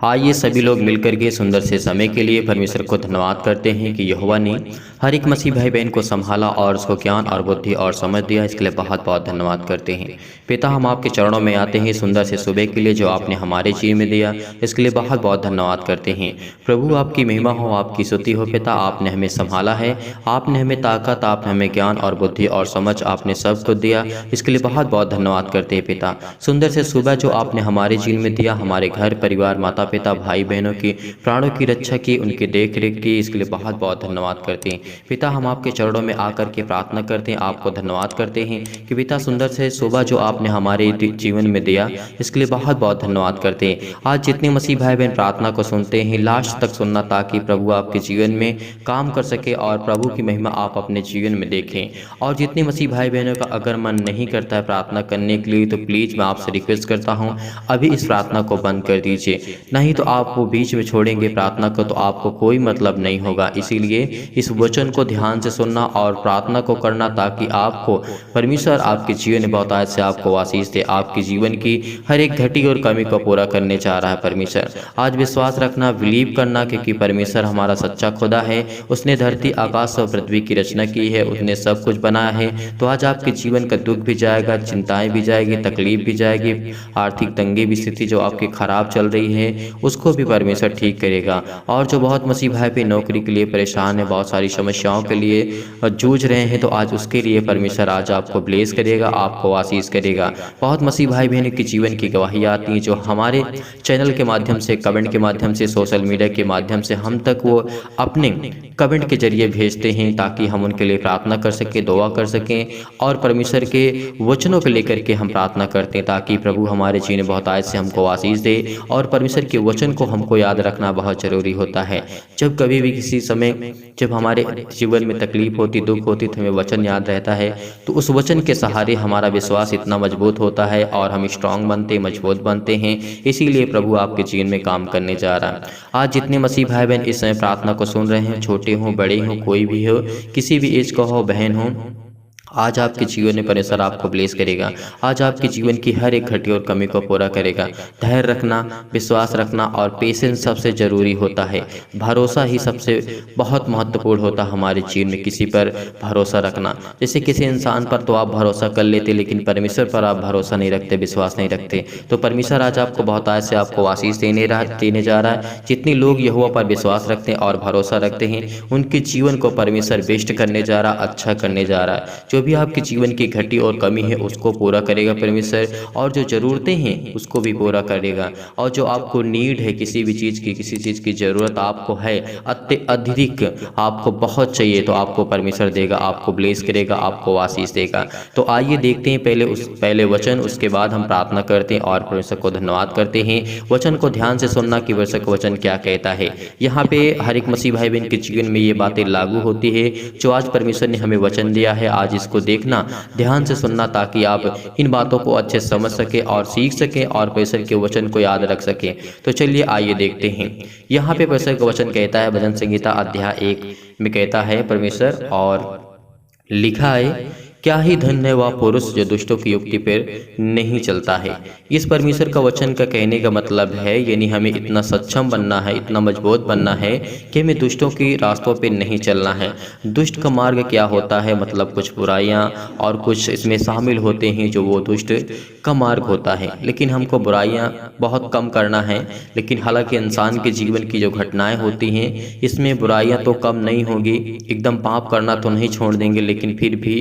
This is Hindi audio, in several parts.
आइए सभी लोग मिलकर के सुंदर से समय के लिए परमेश्वर को धन्यवाद करते हैं कि यहोवा ने हर एक मसीह भाई बहन को संभाला और उसको ज्ञान और बुद्धि और समझ दिया। इसके लिए बहुत बहुत धन्यवाद करते हैं। पिता, हम आपके चरणों में आते हैं सुंदर से सुबह के लिए जो आपने हमारे जीवन में दिया, इसके लिए बहुत बहुत धन्यवाद करते हैं। प्रभु, आपकी महिमा हो, आपकी स्तुति हो। पिता, आपने हमें संभाला है, आपने हमें ताकत, आपने हमें ज्ञान और बुद्धि और समझ, आपने सब कुछ दिया। इसके लिए बहुत बहुत धन्यवाद करते हैं। पिता, सुंदर से सुबह जो आपने हमारे जीवन में दिया, हमारे घर परिवार माता पिता भाई बहनों की प्राणों की रक्षा की, उनकी देख रेख की, इसके लिए बहुत बहुत धन्यवाद करते हैं। पिता, हम आपके चरणों में आकर के प्रार्थना करते हैं, आपको धन्यवाद करते हैं कि पिता सुंदर से सुबह जो आपने हमारे जीवन में दिया, इसके लिए बहुत बहुत धन्यवाद करते हैं। आज जितने मसीह भाई बहन प्रार्थना को सुनते हैं, लास्ट तक सुनना ताकि प्रभु आपके जीवन में काम कर सके और प्रभु की महिमा आप अपने जीवन में देखें। और जितने मसीह भाई बहनों का अगर मन नहीं करता है प्रार्थना करने के लिए, तो प्लीज़ मैं आपसे रिक्वेस्ट करता हूँ अभी इस प्रार्थना को बंद कर दीजिए, नहीं तो आप वो बीच में छोड़ेंगे प्रार्थना को तो आपको कोई मतलब नहीं होगा। इसीलिए इस वचन को ध्यान से सुनना और प्रार्थना को करना ताकि आपको परमेश्वर आपके जीवन में बहुतायत से आपको आशीष दे, आपके जीवन की हर एक घटी और कमी को पूरा करने चाह रहा है परमेश्वर। आज विश्वास रखना, बिलीव करना, क्योंकि परमेश्वर हमारा सच्चा खुदा है। उसने धरती आकाश और पृथ्वी की रचना की है, उसने सब कुछ बनाया है। तो आज आपके जीवन का दुख भी जाएगा, चिंताएं भी जाएगी, तकलीफ भी जाएगी, आर्थिक तंगी भी स्थिति जो आपकी खराब चल रही है उसको भी परमेश्वर ठीक करेगा। और जो बहुत मसीह भाई पे नौकरी के लिए परेशान है, बहुत सारी समस्याओं के लिए जूझ रहे हैं, तो आज उसके लिए परमेश्वर आज आपको ब्लेस करेगा, आपको आशीष करेगा। बहुत मसीह भाई बहनों की जीवन की गवाही आती है जो हमारे चैनल के माध्यम से, कमेंट के माध्यम से, सोशल मीडिया के माध्यम से हम तक वो अपने कमेंट के जरिए भेजते हैं ताकि हम उनके लिए प्रार्थना कर सकें, दुआ कर सकें और परमेश्वर के वचनों को लेकर के हम प्रार्थना करते हैं ताकि प्रभु हमारे जीवन बहुत आयत से हमको आशीष दे। और परमेश्वर के वचन को हमको याद रखना बहुत जरूरी होता है। जब कभी भी किसी समय जब हमारे जीवन में तकलीफ होती, दुख होती, तो हमें वचन याद रहता है, तो उस वचन के सहारे हमारा विश्वास इतना मजबूत होता है और हम स्ट्रांग बनते, मजबूत बनते हैं। इसीलिए प्रभु आपके जीवन में काम करने जा रहा है। आज जितने मसीह भाई बहन इस समय प्रार्थना को सुन रहे हैं, छोटे हों बड़े हों, कोई भी हो, किसी भी एज का हो, बहन हो, आज आपके जीवन में परमेश्वर आपको ब्लेस करेगा। आज आपके जीवन की हर एक घटी और कमी को पूरा करेगा। धैर्य रखना, विश्वास रखना और पेशेंस सबसे ज़रूरी होता है। भरोसा ही सबसे बहुत महत्वपूर्ण होता है हमारे जीवन में, किसी पर भरोसा रखना। जैसे किसी इंसान पर तो आप भरोसा कर लेते, लेकिन परमेश्वर पर आप भरोसा नहीं रखते, विश्वास नहीं रखते। तो परमेश्वर आज आपको बहुत आय से आपको आशीष देने जा रहा है। जितने लोग यहोवा पर विश्वास रखते हैं और भरोसा रखते हैं, उनके जीवन को परमेश्वर बेस्ट करने जा रहा, अच्छा करने जा रहा है। जो भी आपके जीवन की घटी और कमी है उसको पूरा करेगा परमेश्वर, और जो ज़रूरतें हैं उसको भी पूरा करेगा। और जो आपको नीड है, किसी भी चीज़ की, किसी चीज़ की ज़रूरत आपको है, अत्यधिक आपको बहुत चाहिए, तो आपको परमेश्वर देगा, आपको ब्लेस करेगा, आपको आशीष देगा। तो आइए देखते हैं पहले वचन, उसके बाद हम प्रार्थना करते हैं और परमेश्वर को धन्यवाद करते हैं। वचन को ध्यान से सुनना कि परमेश्वर का वचन क्या कहता है। यहाँ पे हर एक मसीह भाई बहन के जीवन में ये बातें लागू होती है जो आज परमेश्वर ने हमें वचन दिया है। आज इसको देखना, ध्यान से सुनना ताकि आप इन बातों को अच्छे समझ सके और सीख सके और परमेश्वर के वचन को याद रख सके। तो चलिए आइए देखते हैं। यहाँ पे परमेश्वर का वचन कहता है, भजन संहिता अध्याय 1 में कहता है परमेश्वर, और लिखा है, क्या ही धन्य है वह पुरुष जो दुष्टों की युक्ति पर नहीं चलता है। इस परमेश्वर का वचन का कहने का मतलब है, यानी हमें इतना सक्षम बनना है, इतना मजबूत बनना है कि हमें दुष्टों की रास्तों पे नहीं चलना है। दुष्ट का मार्ग क्या होता है, मतलब कुछ बुराइयां और कुछ इसमें शामिल होते हैं जो वो दुष्ट का मार्ग होता है। लेकिन हमको बुराइयां बहुत कम करना है। लेकिन हालांकि इंसान के जीवन की जो घटनाएं होती हैं, इसमें बुराइयां तो कम नहीं होगी, एकदम पाप करना तो नहीं छोड़ देंगे, लेकिन फिर भी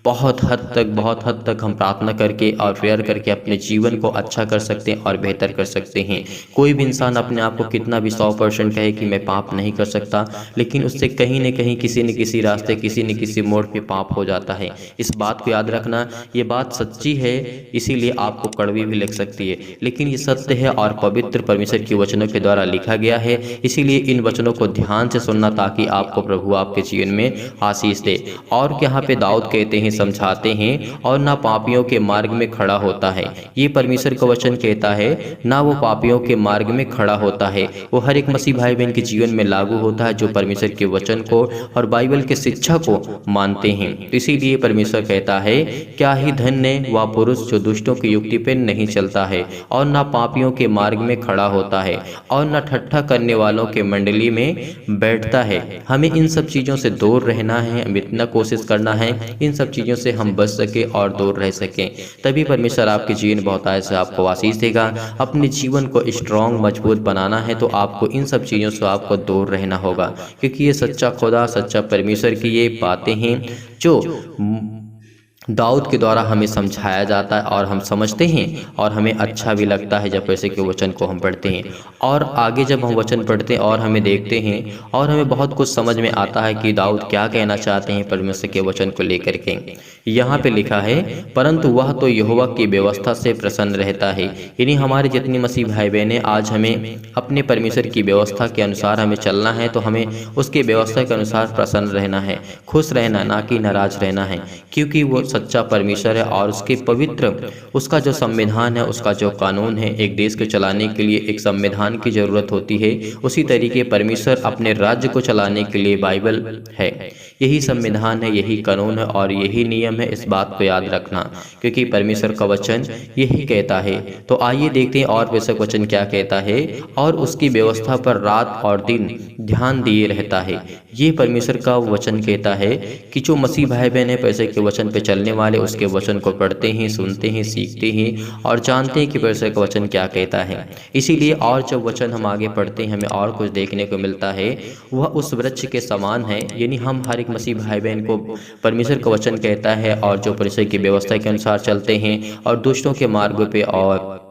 बहुत हद तक हम प्रार्थना करके और प्रेयर करके अपने जीवन को अच्छा कर सकते हैं और बेहतर कर सकते हैं। कोई भी इंसान अपने आप को कितना भी 100% कहे कि मैं पाप नहीं कर सकता, लेकिन उससे कहीं न कहीं किसी न किसी रास्ते, किसी न किसी मोड़ पे पाप हो जाता है। इस बात को याद रखना, ये बात सच्ची है, इसीलिए आपको कड़वी भी लग सकती है, लेकिन ये सत्य है और पवित्र परमेश्वर के वचनों के द्वारा लिखा गया है। इसीलिए इन वचनों को ध्यान से सुनना ताकि आपको प्रभु आपके जीवन में आशीष दे। और यहाँ पे दाऊद कहते हैं समझाते हैं और ना पापियों के मार्ग में खड़ा होता है। ये परमेश्वर का वचन कहता है, ना वो पापियों के मार्ग में खड़ा होता है। वो हर एक मसीह भाई बहन के जीवन में लागू होता है जो परमेश्वर के वचन को और बाइबल के शिक्षा को मानते हैं। इसीलिए परमेश्वर कहता है, क्या ही धन्य वह पुरुष जो दुष्टों की युक्ति पर नहीं चलता है और ना पापियों के मार्ग में खड़ा होता है और ना ठट्ठा करने वालों के मंडली में बैठता है। हमें इन सब चीज़ों से दूर रहना है, हमें इतना कोशिश करना है इन सब चीज़ों से हम बच सके और दूर रह सकें। तभी परमेश्वर आपके जीवन बहुतायत से आपको आशीष देगा। अपने जीवन को स्ट्रॉन्ग मजबूत बनाना है तो आपको इन सब चीज़ों से आपको दूर रहना होगा, क्योंकि ये सच्चा खुदा, सच्चा परमेश्वर की ये बातें हैं जो दाऊद के द्वारा हमें समझाया जाता है और हम समझते हैं और हमें अच्छा भी लगता है जब परमेश्वर के वचन को हम पढ़ते हैं। और आगे जब हम वचन पढ़ते हैं और हमें देखते हैं और हमें बहुत कुछ समझ में आता है कि दाऊद क्या कहना चाहते हैं परमेश्वर के वचन को लेकर के। यहाँ पे लिखा है, परंतु वह तो यहोवा की व्यवस्था से प्रसन्न रहता है। यानी हमारे जितनी मसीह भाई बहनें, आज हमें अपने परमेश्वर की व्यवस्था के अनुसार हमें चलना है, तो हमें उसकी व्यवस्था के अनुसार प्रसन्न रहना है, खुश रहना, ना कि नाराज रहना है, क्योंकि वो सच्चा परमेश्वर है और उसके पवित्र उसका जो संविधान है, उसका जो कानून है। एक देश को चलाने के लिए एक संविधान की जरूरत होती है, उसी तरीके परमेश्वर अपने राज्य को चलाने के लिए बाइबल है। यही संविधान है, यही कानून है और यही नियम है। इस बात को याद रखना, क्योंकि परमेश्वर का वचन यही कहता है। तो आइए देखते हैं और परमेश्वर का वचन क्या कहता है। और उसकी व्यवस्था पर रात और दिन ध्यान दिए रहता है। ये परमेश्वर का वचन कहता है कि जो मसीह भाई बहन है परमेश्वर के वचन पे चलने वाले, उसके वचन को पढ़ते हैं, सुनते हैं, सीखते हैं और जानते हैं कि परमेश्वर का वचन क्या कहता है। इसीलिए और जब वचन हम आगे पढ़ते हैं हमें और कुछ देखने को मिलता है। वह उस वृक्ष के समान है, यानी हम हर एक मसीह भाई बहन को परमेश्वर का वचन कहता है और जो परमेश्वर की व्यवस्था के अनुसार चलते हैं और दुष्टों के मार्ग पे और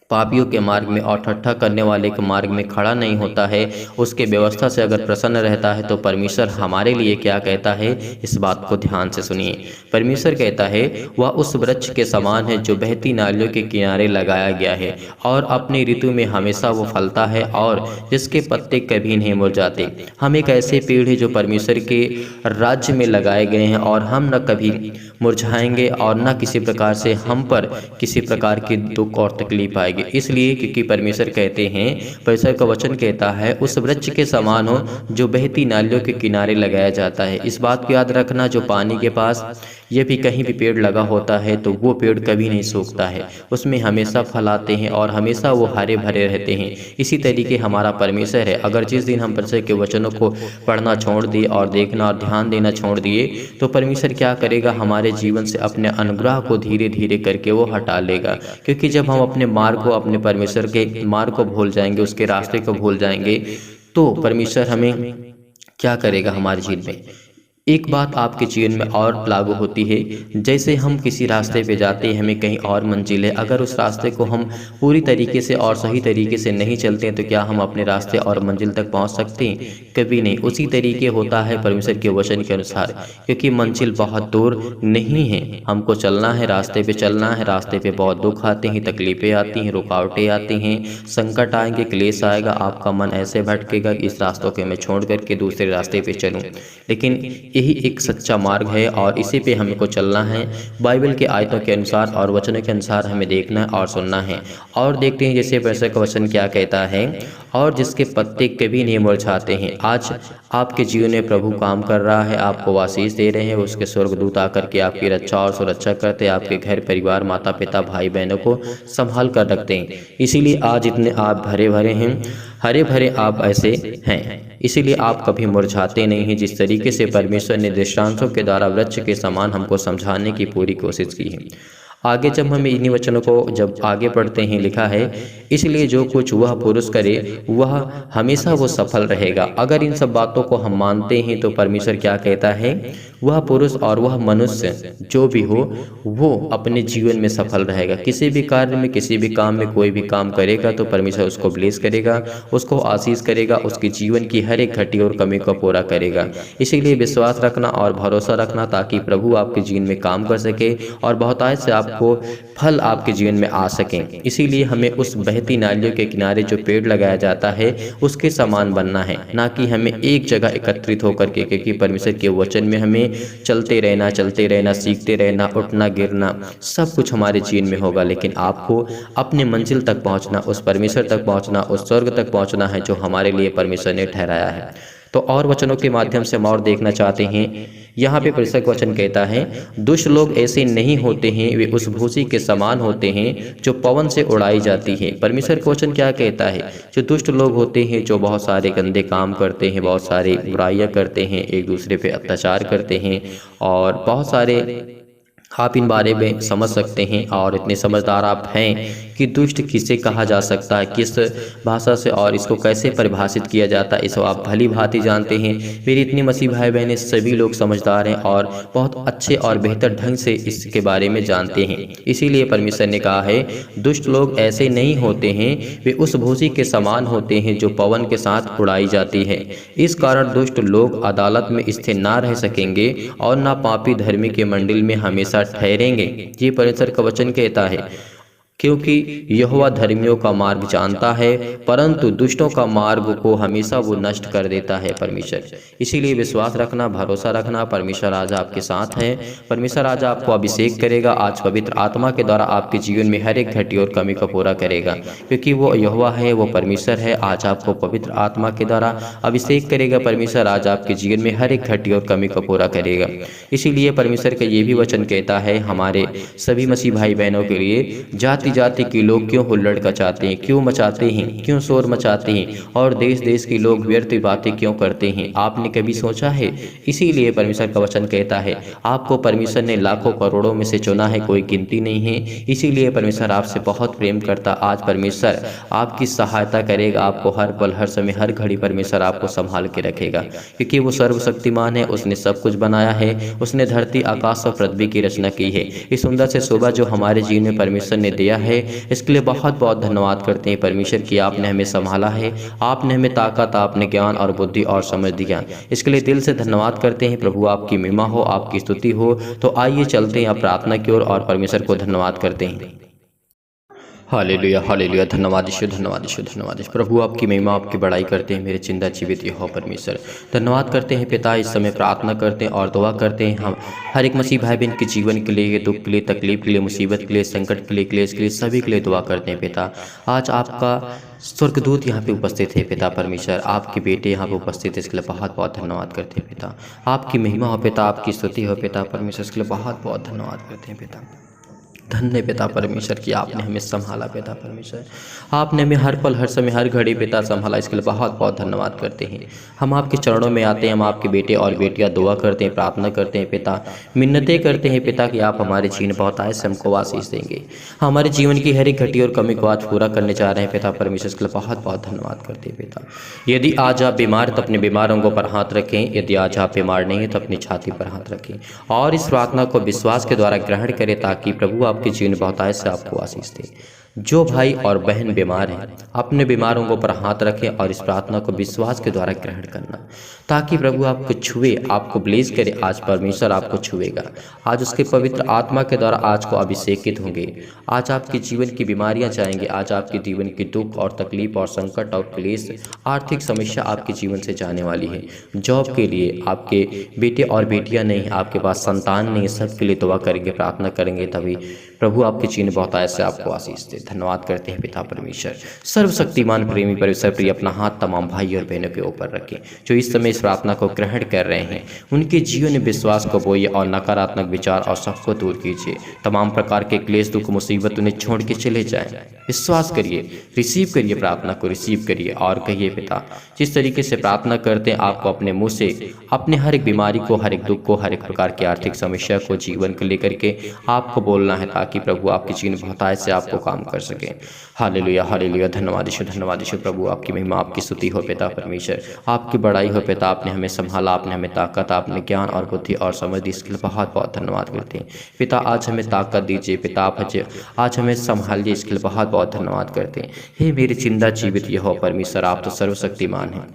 पापियों के मार्ग में और ठट्ठा करने वाले के मार्ग में खड़ा नहीं होता है, उसके व्यवस्था से अगर प्रसन्न रहता है, तो परमेश्वर हमारे लिए क्या कहता है, इस बात को ध्यान से सुनिए। परमेश्वर कहता है, वह उस वृक्ष के समान है जो बहती नालियों के किनारे लगाया गया है और अपनी ऋतु में हमेशा वो फलता है और जिसके पत्ते कभी नहीं मुरझाते। हम एक ऐसे पेड़ है जो परमेश्वर के राज्य में लगाए गए हैं और हम न कभी मुरझाएंगे और न किसी प्रकार से हम पर किसी प्रकार की दुख और तकलीफ आएगी। इसलिए क्योंकि परमेश्वर कहते हैं, परमेश्वर का वचन कहता है, उस वृक्ष के समान हो जो बहती नालियों के किनारे लगाया जाता है। इस बात को याद रखना, जो पानी के पास ये भी कहीं भी पेड़ लगा होता है तो वो पेड़ कभी नहीं सूखता है, उसमें हमेशा फल आते हैं और हमेशा वो हरे भरे रहते हैं। इसी तरीके हमारा परमेश्वर है। अगर जिस दिन हम परमेश्वर के वचनों को पढ़ना छोड़ दिए और देखना और ध्यान देना छोड़ दिए, तो परमेश्वर क्या करेगा, हमारे जीवन से अपने अनुग्रह को धीरे धीरे करके वो हटा लेगा। क्योंकि जब हम अपने मार्ग को, अपने परमेश्वर के मार्ग को भूल जाएंगे, उसके रास्ते को भूल जाएंगे, तो परमेश्वर हमें क्या करेगा हमारे जीवन में। एक बात आपके जीवन में और लागू होती है, जैसे हम किसी रास्ते पे जाते हैं, हमें कहीं और मंजिल है, अगर उस रास्ते को हम पूरी तरीके से और सही तरीके से नहीं चलते हैं तो क्या हम अपने रास्ते और मंजिल तक पहुंच सकते हैं? कभी नहीं। उसी तरीके होता है परमेश्वर के वचन के अनुसार, क्योंकि मंजिल बहुत दूर नहीं है, हमको चलना है, रास्ते पे चलना है। रास्ते पे बहुत दुख आते हैं, तकलीफें आती हैं, रुकावटें आती हैं, संकट आएंगे, क्लेश आएगा, आपका मन ऐसे भटकेगा कि इस रास्तों को मैं छोड़ करके दूसरे रास्ते पे चलूँ। लेकिन यही एक सच्चा मार्ग है और इसी पे हमको चलना है। बाइबल के आयतों के अनुसार और वचनों के अनुसार हमें देखना है और सुनना है। और देखते हैं जैसे परमेश्वर का वचन क्या कहता है, और जिसके पत्ते कभी नहीं मुरझाते हैं। आज आपके जीवन में प्रभु काम कर रहा है, आपको आशीष दे रहे हैं। उसके स्वर्गदूत आकर के आपकी रक्षा और सुरक्षा करते हैं, आपके घर परिवार, माता पिता, भाई बहनों को संभाल कर रखते हैं। इसीलिए आज इतने आप भरे भरे हैं, हरे भरे आप ऐसे हैं, इसीलिए आप कभी मुरझाते नहीं हैं। जिस तरीके से परमेश्वर ने दृष्टांतों के द्वारा वृक्ष के समान हमको समझाने की पूरी कोशिश की है। आगे जब हम इन्हीं वचनों को जब आगे पढ़ते हैं, लिखा है, इसलिए जो कुछ वह पुरुष करे वह हमेशा वो सफल रहेगा। अगर इन सब बातों को हम मानते हैं तो परमेश्वर क्या कहता है, वह पुरुष और वह मनुष्य जो भी हो वो अपने जीवन में सफल रहेगा। किसी भी कार्य में, किसी भी काम में, कोई भी काम करेगा तो परमेश्वर उसको ब्लेस करेगा, उसको आशीष करेगा, उसके जीवन की हर एक घटी और कमी को पूरा करेगा। इसीलिए विश्वास रखना और भरोसा रखना, ताकि प्रभु आपके जीवन में काम कर सके और बहुतायत से आप आपको फल आपके जीवन में आ सकें। इसीलिए हमें उस बहती नालियों के किनारे जो पेड़ लगाया जाता है उसके समान बनना है, ना कि हमें एक जगह एकत्रित होकर के, क्योंकि परमेश्वर के वचन में हमें चलते रहना, सीखते रहना, उठना गिरना सब कुछ हमारे जीवन में होगा, लेकिन आपको अपने मंजिल तक पहुंचना, उस परमेश्वर तक पहुंचना, उस स्वर्ग तक पहुंचना है जो हमारे लिए परमेश्वर ने ठहराया है। तो और वचनों के माध्यम से हम और देखना चाहते हैं। यहाँ पे परमेश्वर का वचन कहता है, दुष्ट लोग ऐसे नहीं होते हैं, वे उस भूसी के समान होते हैं जो पवन से उड़ाई जाती है। परमेश्वर का वचन क्या कहता है? जो दुष्ट लोग होते हैं, जो बहुत सारे गंदे काम करते हैं, बहुत सारी बुराइयां करते हैं, एक दूसरे पे अत्याचार करते हैं, और बहुत सारे आप इन बारे में समझ सकते हैं और इतने समझदार आप हैं कि दुष्ट किसे कहा जा सकता है, किस भाषा से और इसको कैसे परिभाषित किया जाता है, इसको आप भली भांति जानते हैं। मेरी इतनी मसीह भाई बहनें सभी लोग समझदार हैं और बहुत अच्छे और बेहतर ढंग से इसके बारे में जानते हैं। इसीलिए परमेश्वर ने कहा है, दुष्ट लोग ऐसे नहीं होते हैं, वे उस भूसी के समान होते हैं जो पवन के साथ उड़ाई जाती है। इस कारण दुष्ट लोग अदालत में स्थिर ना रह सकेंगे और ना पापी धर्मी के मंडिल में हमेशा ठहरेंगे। ये परमेश्वर का वचन कहता है, क्योंकि यहोवा धर्मियों का मार्ग जानता है, परंतु दुष्टों का मार्ग को हमेशा वो नष्ट कर देता है परमेश्वर। इसीलिए विश्वास रखना, भरोसा रखना, परमेश्वर आज आपके साथ है। परमेश्वर आज आपको अभिषेक करेगा, आज पवित्र आत्मा के द्वारा आपके जीवन में हर एक घटी और कमी को पूरा करेगा, क्योंकि वो यहोवा है, वो परमेश्वर है। आज आपको पवित्र आत्मा के द्वारा अभिषेक करेगा। परमेश्वर आज आपके जीवन में हर एक घटी और कमी को पूरा करेगा। इसीलिए परमेश्वर का ये भी वचन कहता है हमारे सभी मसीह भाई बहनों के लिए, जाति जाति के लोग क्यों हुल्लड़ मचाते हैं, क्यों मचाते हैं, क्यों शोर मचाते हैं, और देश देश के लोग व्यर्थ बातें क्यों करते हैं? आपने कभी सोचा है? इसीलिए परमेश्वर का वचन कहता है, आपको परमेश्वर ने लाखों करोड़ों में से चुना है, कोई गिनती नहीं है। इसीलिए परमेश्वर आपसे बहुत प्रेम करता। आज परमेश्वर आपकी सहायता करेगा, आपको हर पल हर समय हर घड़ी परमेश्वर आपको संभाल के रखेगा, क्योंकि वो सर्वशक्तिमान है। उसने सब कुछ बनाया है, उसने धरती आकाश और पृथ्वी की रचना की है। इस सुंदर से शोभा जो हमारे जीवन में परमेश्वर ने दिया है, इसके लिए बहुत बहुत धन्यवाद करते हैं परमेश्वर की। आपने हमें संभाला है, आपने हमें ताकत, आपने ज्ञान और बुद्धि और समझ दिया, इसके लिए दिल से धन्यवाद करते हैं। प्रभु आपकी महिमा हो, आपकी स्तुति हो। तो आइए चलते हैं प्रार्थना की ओर और परमेश्वर को धन्यवाद करते हैं। हालेलुया हालेलुया, धन्यवाद यीशु, धन्यवाद यीशु, धन्यवाद यीशु। प्रभु आपकी महिमा, आपकी बड़ाई करते हैं। मेरे जिंदा जीवित यहोवा परमेश्वर, धन्यवाद करते हैं पिता। इस समय प्रार्थना करते हैं और दुआ करते हैं हम हर एक मसीह भाई बहन के जीवन के लिए, दुख के लिए, तकलीफ के लिए, मुसीबत के लिए, संकट के लिए, क्लेश के लिए, सभी के लिए दुआ करते हैं पिता। आज आपका स्वर्गदूत यहाँ पे उपस्थित है पिता परमेश्वर, आपके बेटे यहाँ पे उपस्थित है, इसके लिए बहुत बहुत धन्यवाद करते हैं पिता। आपकी महिमा हो पिता, आपकी स्तुति हो पिता परमेश्वर, इसके लिए बहुत बहुत धन्यवाद करते हैं पिता। धन्य पिता परमेश्वर कि आपने हमें संभाला पिता परमेश्वर, आपने हमें हर पल हर समय हर घड़ी पिता संभाला, इसके लिए बहुत बहुत धन्यवाद करते हैं। हम आपके चरणों में आते हैं, हम आपके बेटे और बेटियां दुआ करते हैं, प्रार्थना करते हैं पिता, मिन्नतें करते हैं पिता कि आप हमारे जीवन बहुत आए से हमको आशीष देंगे, हमारे जीवन की हर एक घटी और कमी को आज पूरा करने जा रहे हैं पिता परमेश्वर, इसके लिए बहुत बहुत धन्यवाद करते हैं पिता। यदि आज आप बीमार तो अपने बीमार अंगों पर हाथ रखें, यदि आज आप बीमार नहीं हैं तो अपनी छाती पर हाथ रखें और इस प्रार्थना को विश्वास के द्वारा ग्रहण करें, ताकि प्रभु आपके जीवन बहुतायत से आपको आशीष दे। जो भाई और बहन बीमार हैं, अपने बीमारों को पर हाथ रखें और इस प्रार्थना को विश्वास के द्वारा ग्रहण करना, ताकि प्रभु आपको छुए, आपको ब्लेस करे। आज परमेश्वर आपको छुएगा, आज उसके पवित्र आत्मा के द्वारा आज को अभिषेकित होंगे। आज आपके जीवन की बीमारियां जाएंगे, आज आपके जीवन की दुख और तकलीफ और संकट और क्लेश, आर्थिक समस्या आपके जीवन से जाने वाली है। जॉब के लिए आपके बेटे और बेटियां नहीं, आपके पास संतान नहीं, सबके लिए दुआ करेंगे, प्रार्थना करेंगे, तभी प्रभु आपके जीवन बहुतायत से आपको आशीष दे। धन्यवाद करते हैं पिता परमेश्वर। सर्वशक्तिमान प्रेमी परमेश्वर प्रिय अपना हाथ तमाम भाई और बहनों के ऊपर रखें जो इस समय इस प्रार्थना को ग्रहण कर रहे हैं, उनके जीवन में विश्वास को बोइए और नकारात्मक विचार और सबको दूर कीजिए। तमाम प्रकार के क्लेश, दुख, मुसीबत उन्हें छोड़ के चले जाएं। विश्वास करिए, रिसीव करिए, प्रार्थना को रिसीव करिए और कहिए पिता, जिस तरीके से प्रार्थना करते हैं आपको अपने मुंह से अपने हर एक बीमारी को, हर एक दुख को, हर एक प्रकार की आर्थिक समस्या को, जीवन को लेकर के आपको बोलना है, ताकि प्रभु आपके जीवन बहुतायत से आपको काम कर सके। हालेलुया हालेलुया, धन्यवाद यीशु, धन्यवाद यीशु। प्रभु आपकी महिमा, आपकी स्तुति हो पिता परमेश्वर, आपकी बड़ाई हो पिता। आपने हमें संभाला, आपने हमें ताकत, आपने ज्ञान और बुद्धि और समझ दी, इसके लिए बहुत बहुत धन्यवाद करते हैं पिता। आज हमें ताकत दीजिए पिता, आप आज हमें संभालिए, इसके लिए बहुत बहुत धन्यवाद करते हैं। हे मेरे जिंदा जीवित यहोवा परमेश्वर, आप तो सर्वशक्तिमान हैं,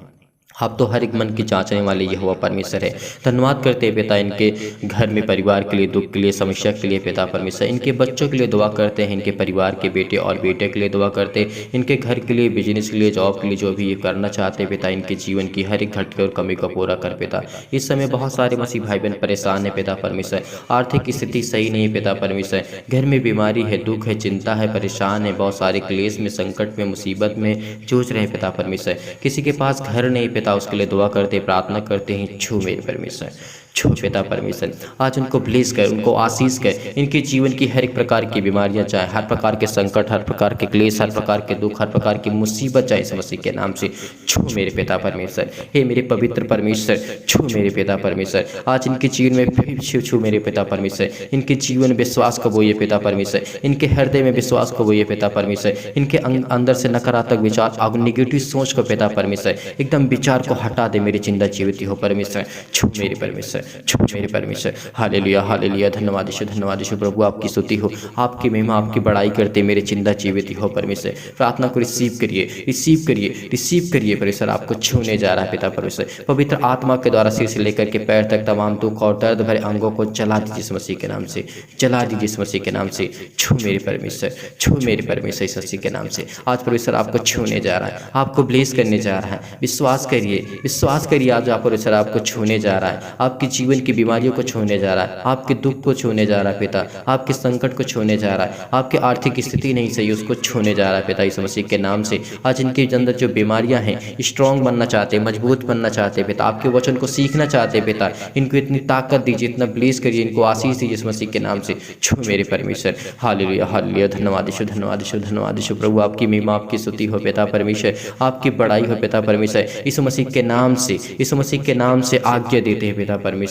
आप तो हर एक मन की जांचने वाले यहोवा परमेश्वर है। धन्यवाद करते हैं पिता, इनके घर में परिवार के लिए, दुख के लिए, समस्या के लिए पिता परमेश्वर, इनके बच्चों के लिए दुआ करते हैं, इनके परिवार के बेटे और बेटे के लिए दुआ करते हैं, इनके घर के लिए, बिजनेस के लिए, जॉब के लिए, जो भी ये करना चाहते हैं पिता, इनके जीवन की हर एक घटके और कमी को पूरा कर पिता। इस समय बहुत सारे मसीह भाई बहन परेशान है पिता परमेश्वर, आर्थिक स्थिति सही नहीं है पिता परमेश्वर, घर में बीमारी है, दुख है, चिंता है, परेशान है, बहुत सारे क्लेश में, संकट में, मुसीबत में जूझ रहे हैं पिता परमेश्वर। किसी के पास घर नहीं पिता, उसके लिए दुआ करते, प्रार्थना करते हैं, छू मेरे परमेश्वर, छू पिता परमेश्वर। आज उनको ब्लेस कर, उनको आशीष कर, इनके जीवन की हर एक प्रकार की बीमारियां, चाहे हर प्रकार के संकट, हर प्रकार के क्लेश, हर प्रकार के दुख, हर प्रकार की मुसीबत, चाहे इस मसीह के नाम से छू मेरे पिता परमेश्वर। हे मेरे पवित्र परमेश्वर, छू मेरे पिता परमेश्वर। आज इनके जीवन में फिर छू मेरे पिता परमेश्वर, इनके जीवन में विश्वास को बोइए पिता परमेश्वर, इनके हृदय में विश्वास को बोइए पिता परमेश्वर, इनके अंदर से नकारात्मक विचार, नेगेटिव सोच को पिता परमेश्वर, एकदम विचार को हटा दे, मेरी जिंदा जीवित हो परमेश्वर, छू मेरे परमेश्वर, छू मेरे परमेश्वर। हालेलुया, हालेलुया, धन्यवाद यीशु, धन्यवाद यीशु प्रभु, आपकी स्तुति हो, आपकी महिमा, आपकी बड़ाई करते मेरे जिंदा जीवित हो परमेश्वर। प्रार्थना को रिसीव करिए, रिसीव करिए, रिसीव करिए परमेश्वर, आपको छूने जा रहा है पिता परमेश्वर। पवित्र आत्मा के द्वारा सिर से लेकर के पैर तक तमाम दुख और दर्द भरे अंगों को जला दीजिए इस मसीह के नाम से, जला दीजिए इस मसीह के नाम से। छू मेरे परमेश्वर, छू मेरे परमेश्वर इस मसीह के नाम से। आज परमेश्वर आपको छूने जा रहा है, आपको ब्लेस करने जा रहा है। विश्वास करिए, विश्वास करिए, आज आप परमेश्वर आपको छूने जा रहा है, आपकी जीवन की बीमारियों को छूने जा रहा है, आपके दुख को छूने जा रहा है पिता, आपके संकट को छूने जा रहा है, आपकी आर्थिक स्थिति नहीं सही उसको छूने जा रहा है पिता इस मसीह के नाम से। आज इनके अंदर जो बीमारियां हैं, स्ट्रॉन्ग बनना चाहते हैं, मजबूत बनना चाहते हैं पिता, आपके वचन को सीखना चाहते हैं पिता, इनको इतनी ताकत दीजिए, इतना ब्लेस करिए, इनको आशीष दीजिए इस मसीह के नाम से। छू मेरे परमेश्वर, हालेलुया, हालेलुया, धन्यवाद यीशु, धन्यवाद यीशु, धन्यवाद यीशु प्रभु, आपकी महिमा, आपकी स्तुति हो पिता परमेश्वर, आपकी बड़ाई हो पिता परमेश्वर। इस मसीह के नाम से, इस मसीह के नाम से आज्ञा देते हैं पिता परमेश्वर।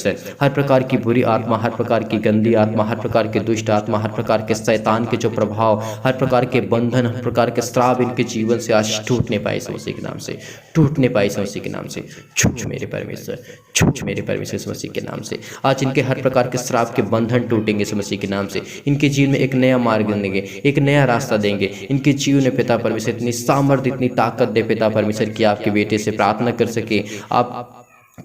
हर प्रकार की बुरी आत्मा, हर प्रकार की गंदी आत्मा, हर प्रकार के दुष्ट आत्मा, हर प्रकार के शैतान के जो प्रभाव, हर प्रकार के बंधन, हर प्रकार के श्राप इनके जीवन से आज टूटने पाए इस मसीह के नाम से, टूटने पाए इस मसीह के नाम से। छू मेरे परमेश्वर, छू मेरे परमेश्वर इस मसीह के नाम से। आज इनके हर प्रकार के श्राप के बंधन टूटेंगे इस मसीह के नाम से। इनके जीवन में एक नया मार्ग देंगे, एक नया रास्ता देंगे। इनके जीवन में पिता परमेश्वर इतनी सामर्थ्य, इतनी ताकत दे पिता परमेश्वर कि आपके बेटे से प्रार्थना कर सके, आप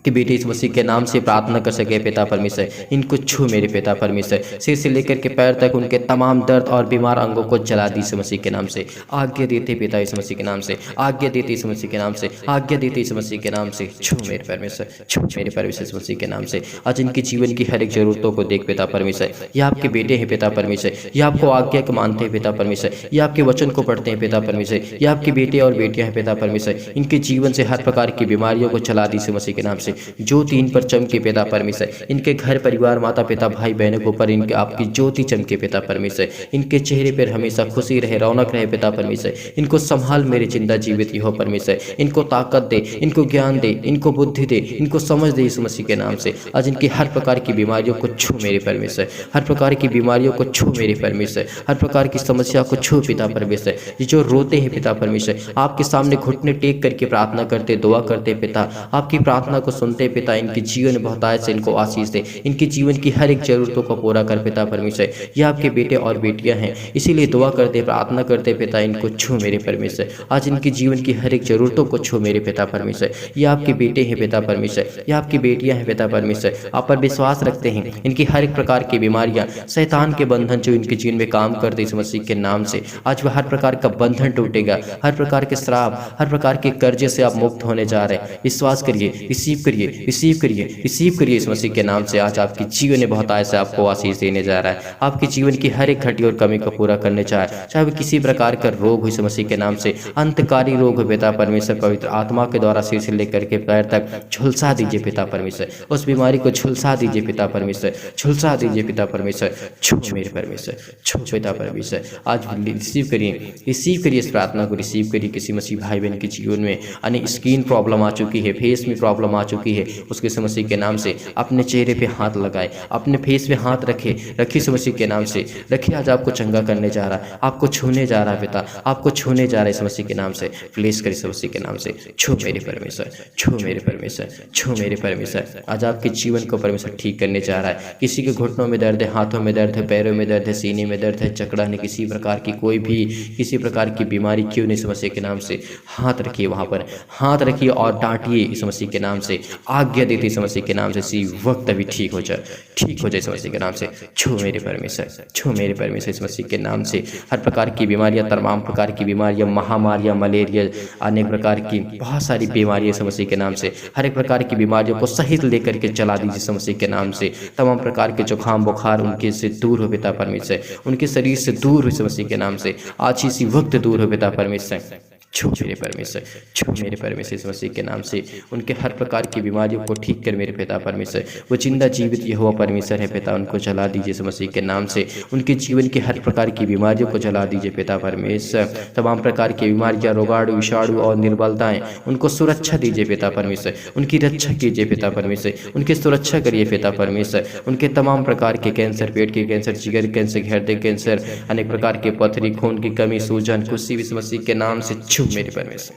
कि बेटे इस मसीह के नाम से प्रार्थना कर सके पिता परमेश्वर। इनको छू मेरे पिता परमेश्वर, सिर से लेकर के पैर तक उनके तमाम दर्द और बीमार अंगों को जला दी इस मसीह के नाम से। आज्ञा देते पिता इस मसीह के नाम से, आज्ञा देते इस मसीह के नाम से, आज्ञा देते इस मसीह के नाम से। छू मेरे परमेश्वर, छू मेरे परमेश्वर इस मसीह के नाम से। आज इनके जीवन की हर एक जरूरतों को देख पिता परमेश्वर, ये आपके बेटे हैं पिता परमेश्वर, ये आपको आज्ञा को मानते हैं पिता परमेश्वर, ये आपके वचन को पढ़ते हैं पिता परमेश्वर, ये आपके बेटे और बेटियां हैं पिता परमेश्वर। इनके जीवन से हर प्रकार की बीमारियों को चला दी इस मसीह के नाम से। ज्योति इन पर चमके पिता परमेश्वर, इनके घर परिवार, माता पिता, भाई बहनों के ऊपर इनके आपकी ज्योति चमके पिता परमेश्वर। इनके चेहरे पर हमेशा खुशी रहे, रौनक रहे पिता परमेश्वर। इनको संभाल मेरे जिंदा जीवित हो परमेश्वर, इनको ताकत दे, इनको ज्ञान दे, इनको बुद्धि दे, इनको समझ दे इस मसीह के नाम से। आज इनकी हर प्रकार की बीमारियों को छू मेरे परमेश्वर, हर प्रकार की बीमारियों को छू मेरे परमेश्वर, हर प्रकार की समस्या को छू पिता परमेश्वर। ये जो रोते हैं पिता परमेश्वर, आपके सामने घुटने टेक करके प्रार्थना करते, दुआ करते पिता, आपकी प्रार्थना को सुनते पिता, इनके जीवन में बहुतायत से इनको आशीष दे, इनके जीवन की हर एक जरूरतों को पूरा कर पिता परमेश्वर। ये आपके बेटे और बेटियां हैं, इसीलिए दुआ करते, प्रार्थना करते पिता, इनको छू मेरे परमेश्वर। आज इनके जीवन की हर एक जरूरतों को छू मेरे पिता परमेश्वर। ये आपके बेटे हैं पिता परमेश्वर, ये आपकी बेटियां हैं पिता परमेश्वर। आप पर विश्वास रखते हैं, इनकी हर एक प्रकार की बीमारियां, शैतान के बंधन जो इनके जीवन में काम करते इस मसीह के नाम से, आज वह हर प्रकार का बंधन टूटेगा, हर प्रकार के श्राप, हर प्रकार के कर्जे से आप मुक्त होने जा रहे हैं। विश्वास करिए, रिसीव करिए, रिसीव करिए, रिसीव करिए इस मसीह के नाम से। आज आपकी जीवन में बहुत ऐसे आपको आशीष देने जा रहा है, आपके जीवन की हर एक घटी और कमी को पूरा करने चाहे वो किसी प्रकार का रोग हो इस मसीह के नाम से, अंतकारी रोग हो पिता परमेश्वर, पवित्र आत्मा के द्वारा सिर से लेकर के पैर तक झुलसा दीजिए पिता परमेश्वर। उस बीमारी को झुलसा दीजिए पिता परमेश्वर, झुलसा दीजिए पिता परमेश्वर। छू मेरे परमेश्वर, छू पिता परमेश्वर। आज रिसीव करिए, रिसीव करिए इस प्रार्थना को, रिसीव करिए। किसी मसीह भाई बहन के जीवन में अन्य स्किन प्रॉब्लम आ चुकी है, फेस में प्रॉब्लम आ चुकी है उसके यीशु मसीह के नाम से अपने चेहरे पे हाथ लगाए, अपने फेस पे हाथ रखे यीशु मसीह के नाम से रखिए। आज आपको चंगा करने जा रहा है, आपको छूने जा रहा है पिता, आपको छूने जा रहा है यीशु मसीह के नाम से। प्लीज कर यीशु मसीह के नाम से छू मेरे परमेश्वर, छू मेरे परमेश्वर, छू मेरे परमेश्वर। आज आपके जीवन को परमेश्वर ठीक करने जा रहा है। किसी के घुटनों में दर्द है, हाथों में दर्द है, पैरों में दर्द है, सीने में दर्द है, चकड़ा ने किसी प्रकार की कोई भी किसी प्रकार की बीमारी क्यों नहीं, यीशु मसीह के नाम से हाथ रखिए, वहां पर हाथ रखिए और डांटिए यीशु मसीह के नाम से, आज्ञा देते यीशु मसीह के नाम से, इसी वक्त अभी ठीक हो जाए, ठीक हो जाए यीशु मसीह के नाम से। छू मेरे परमेश्वर, छू मेरे परमेश्वर यीशु मसीह के नाम से। हर प्रकार की बीमारियां, तमाम प्रकार की बीमारियां, महामारियां, मलेरिया, अनेक प्रकार की बहुत सारी बीमारियां यीशु मसीह के नाम से, हर एक प्रकार की बीमारियों को सहित लेकर के चला दीजिए यीशु मसीह के नाम से। तमाम प्रकार के जुकाम बुखार उनके से दूर हो पिता परमेश्वर, उनके शरीर से दूर हो यीशु मसीह के नाम से, आज इसी वक्त दूर हो पिता परमेश्वर। छू मेरे परमेश्वर, छू मेरे परमेश्वर यीशु मसीह के नाम से। उनके हर प्रकार की बीमारियों को ठीक कर मेरे पिता परमेश्वर। वो जिंदा जीवित यहोवा परमेश्वर है पिता, उनको जला दीजिए यीशु मसीह के नाम से। उनके जीवन की हर प्रकार की बीमारियों को जला दीजिए पिता परमेश्वर। तमाम प्रकार की बीमारियां, रोगाणु, विषाणु और निर्बलताएं, उनको सुरक्षा दीजिए पिता परमेश्वर। उनकी रक्षा कीजिए पिता परमेश्वर, उनकी सुरक्षा करिए पिता परमेश्वर। उनके तमाम प्रकार के कैंसर, पेट के कैंसर, जिगर कैंसर, हृदय कैंसर, अनेक प्रकार के पथरी, खून की कमी, सूजन, कुछ यीशु मसीह के नाम से छू मेरे परमेश्वर,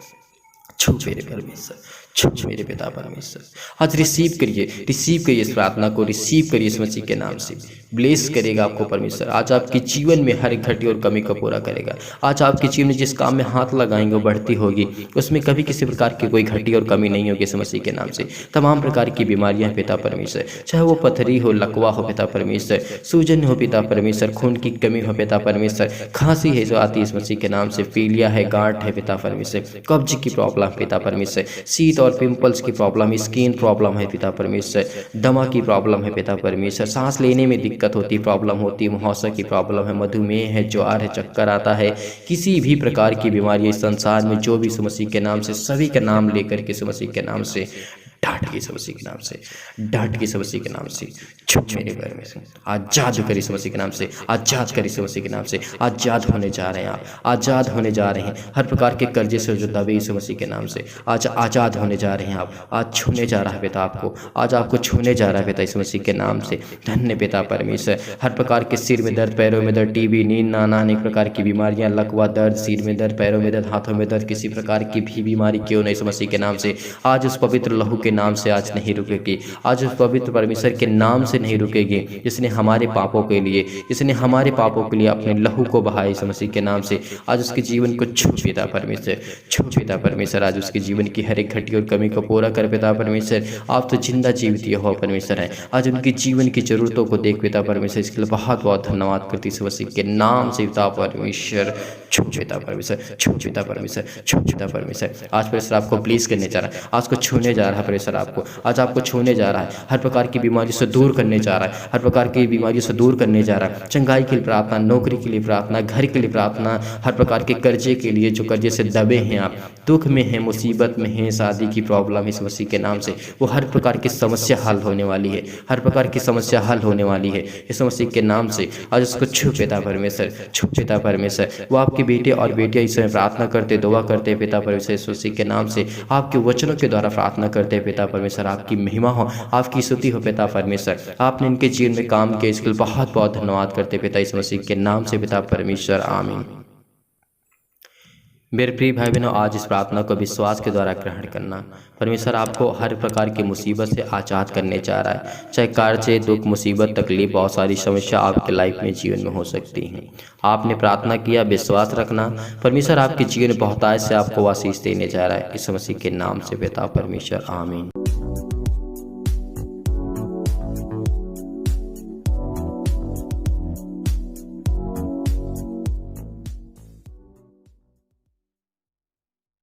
छू मेरे परमेश्वर, छू मेरे पिता परमेश्वर। आज रिसीव करिए इस प्रार्थना को, रिसीव करिए यीशु मसीह के नाम से। ब्लेस करेगा आपको परमेश्वर। आज आपके जीवन में हर एक घटी और कमी को पूरा करेगा। आज आपके जीवन में जिस काम में हाथ लगाएंगे वो बढ़ती होगी, उसमें कभी किसी प्रकार की कोई घटी और कमी नहीं होगी यीशु मसीह के नाम से। तमाम प्रकार की बीमारियां हैं पिता परमेश्वर, चाहे वो पथरी हो, लकवा हो पिता परमेश्वर, सूजन हो पिता परमेश्वर, खून की कमी हो पिता परमेश्वर, खांसी है जो आती है यीशु मसीह के नाम से, पीलिया है, गांठ है पिता परमेश्वर, कब्ज की प्रॉब्लम पिता परमेश्वर, शीत और पिंपल्स की प्रॉब्लम, स्किन प्रॉब्लम है पिता परमेश्वर, दमा की प्रॉब्लम है पिता परमेश्वर, सांस लेने में दिक्कत होती, प्रॉब्लम होती, मुहासा की प्रॉब्लम है, मधुमेह है, ज्वार है, चक्कर आता है, किसी भी प्रकार की बीमारी इस संसार में जो भी यीशु मसीह के नाम से, सभी का नाम लेकर के यीशु मसीह के नाम से डांट के यीशु मसीह के नाम से, डांट के यीशु मसीह के नाम से छू मेरे परमेश्वर। आजाद कर यीशु मसीह के नाम से, आजाद कर यीशु मसीह के नाम से। आजाद होने जा रहे हैं आप, आजाद होने जा रहे हैं। हर प्रकार के कर्जे से जो दबे यीशु मसीह के नाम से आज आजाद होने जा रहे हैं आप। आज छूने जा रहा है पिता आपको, आज आपको छूने जा रहा है पिता यीशु मसीह के नाम से। धन्य पिता परमेश्वर। हर प्रकार के सिर में दर्द, पैरों में दर्द, टीबी, नींद ना आना, अनेक प्रकार की बीमारियां, लकवा दर्द, सिर में दर्द, पैरों में दर्द, हाथों में दर्द, किसी प्रकार की भी बीमारी क्यों नहीं यीशु मसीह के नाम से आज उस पवित्र लहू के नाम से आज नहीं रुकेगी। आज उस पवित्र परमेश्वर के नाम से नहीं रुकेगी जिसने हमारे पापों के लिए, जिसने हमारे पापों के लिए अपने लहू को बहाया यीशु मसीह के नाम से। आज उसके जीवन को छू पिता परमेश्वर, छू पिता परमेश्वर। आज उसके जीवन की हर एक घटी और कमी को पूरा कर पिता परमेश्वर। आप तो जिंदा जीवित यहोवा परमेश्वर है। आज उनकी जीवन की जरूरतों को देख पिता परमेश्वर। इसके लिए बहुत बहुत धन्यवाद करती यीशु मसीह के नाम से पिता परमेश्वर। छू पिता परमेश्वर, छू पिता परमेश्वर, छू पिता परमेश्वर। आज परमेश्वर आपको प्लीज करने जा रहा है, आज को छूने जा रहा है परमेश्वर आपको, आज आपको छूने जा रहा है। हर प्रकार की बीमारी से दूर करने जा रहा है, हर प्रकार की बीमारी से दूर करने जा रहा है। चंगाई के लिए प्रार्थना, नौकरी के लिए प्रार्थना, घर के लिए प्रार्थना, हर प्रकार के कर्जे के लिए जो कर्जे से दबे हैं आप, दुख में हैं, मुसीबत में हैं, शादी की प्रॉब्लम इस मसीह के नाम से, वो हर प्रकार की समस्या हल होने वाली है, हर प्रकार की समस्या हल होने वाली है इस मसीह के नाम से। आज उसको छू पिता परमेश्वर, छू पिता परमेश्वर। वो आपके बेटे और बेटियां इस समय प्रार्थना करते, दुआ करते पिता परमेश्वर इस मसीह के नाम से। आपके वचनों के द्वारा प्रार्थना करते पिता परमेश्वर। आपकी महिमा हो, आपकी स्तुति हो पिता परमेश्वर। आपने इनके जीवन में काम किया, इसके लिए बहुत बहुत धन्यवाद करते पिता इस मसीह के नाम से पिता परमेश्वर, आमीन। मेरे प्रिय भाई बहनों, आज इस प्रार्थना को विश्वास के द्वारा ग्रहण करना। परमेश्वर आपको हर प्रकार की मुसीबत से आज़ाद करने जा रहा है। चाहे कर्जे, दुख, मुसीबत, तकलीफ, बहुत सारी समस्या आपके लाइफ में, जीवन में हो सकती हैं। आपने प्रार्थना किया, विश्वास रखना, परमेश्वर आपके जीवन में बहुतायत से आपको आशीष देने जा रहा है इस मसीह के नाम से पिता परमेश्वर, आमीन।